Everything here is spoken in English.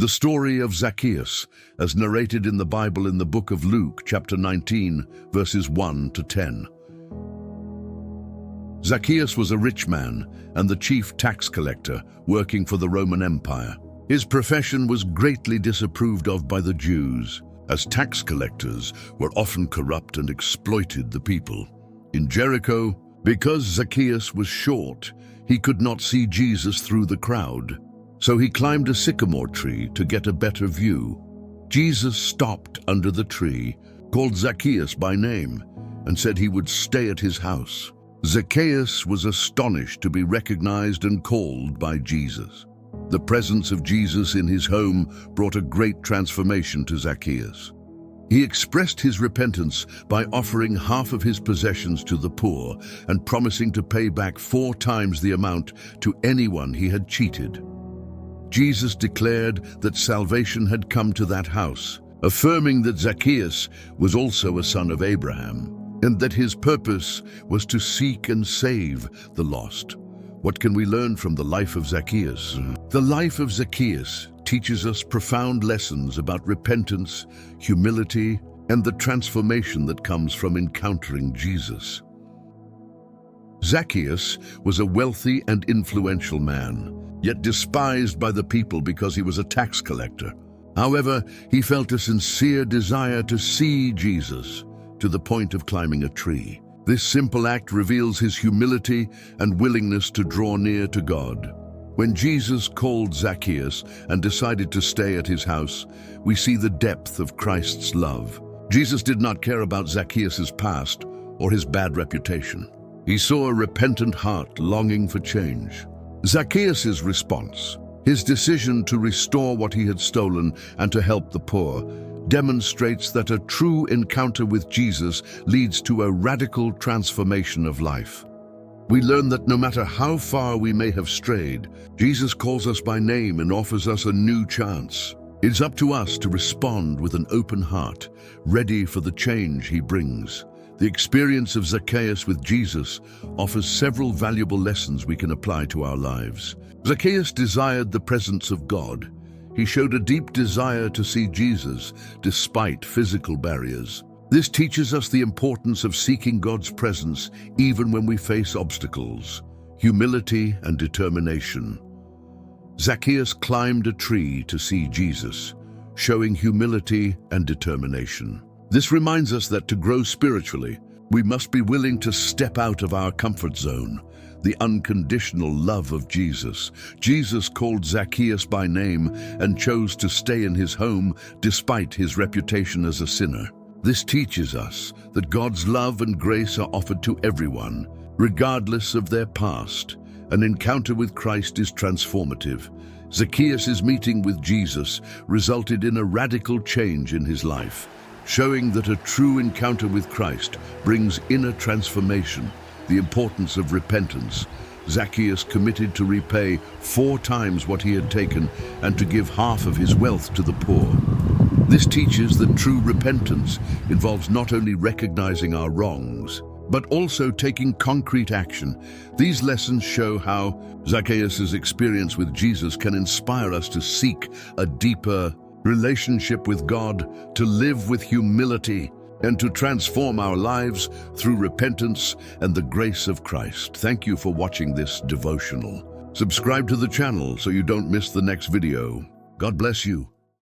The story of Zacchaeus, as narrated in the Bible in the book of Luke, chapter 19, verses 1 to 10. Zacchaeus was a rich man and the chief tax collector working for the Roman Empire. His profession was greatly disapproved of by the Jews, as tax collectors were often corrupt and exploited the people. In Jericho, because Zacchaeus was short, he could not see Jesus through the crowd. So he climbed a sycamore tree to get a better view. Jesus stopped under the tree, called Zacchaeus by name, and said he would stay at his house. Zacchaeus was astonished to be recognized and called by Jesus. The presence of Jesus in his home brought a great transformation to Zacchaeus. He expressed his repentance by offering half of his possessions to the poor and promising to pay back 4 times the amount to anyone he had cheated. Jesus declared that salvation had come to that house, affirming that Zacchaeus was also a son of Abraham, and that his purpose was to seek and save the lost. What can we learn from the life of Zacchaeus? The life of Zacchaeus teaches us profound lessons about repentance, humility, and the transformation that comes from encountering Jesus. Zacchaeus was a wealthy and influential man, yet despised by the people because he was a tax collector. However, he felt a sincere desire to see Jesus, to the point of climbing a tree. This simple act reveals his humility and willingness to draw near to God. When Jesus called Zacchaeus and decided to stay at his house, we see the depth of Christ's love. Jesus did not care about Zacchaeus' past or his bad reputation. He saw a repentant heart longing for change. Zacchaeus' response, his decision to restore what he had stolen and to help the poor, demonstrates that a true encounter with Jesus leads to a radical transformation of life. We learn that no matter how far we may have strayed, Jesus calls us by name and offers us a new chance. It's up to us to respond with an open heart, ready for the change he brings. The experience of Zacchaeus with Jesus offers several valuable lessons we can apply to our lives. Zacchaeus desired the presence of God. He showed a deep desire to see Jesus, despite physical barriers. This teaches us the importance of seeking God's presence even when we face obstacles. Humility and determination. Zacchaeus climbed a tree to see Jesus, showing humility and determination. This reminds us that to grow spiritually, we must be willing to step out of our comfort zone. The unconditional love of Jesus. Jesus called Zacchaeus by name and chose to stay in his home despite his reputation as a sinner. This teaches us that God's love and grace are offered to everyone, regardless of their past. An encounter with Christ is transformative. Zacchaeus' meeting with Jesus resulted in a radical change in his life, showing that a true encounter with Christ brings inner transformation. The importance of repentance. Zacchaeus committed to repay 4 times what he had taken and to give half of his wealth to the poor. This teaches that true repentance involves not only recognizing our wrongs, but also taking concrete action. These lessons show how Zacchaeus' experience with Jesus can inspire us to seek a deeper relationship with God, to live with humility, and to transform our lives through repentance and the grace of Christ. Thank you for watching this devotional. Subscribe to the channel so you don't miss the next video. God bless you.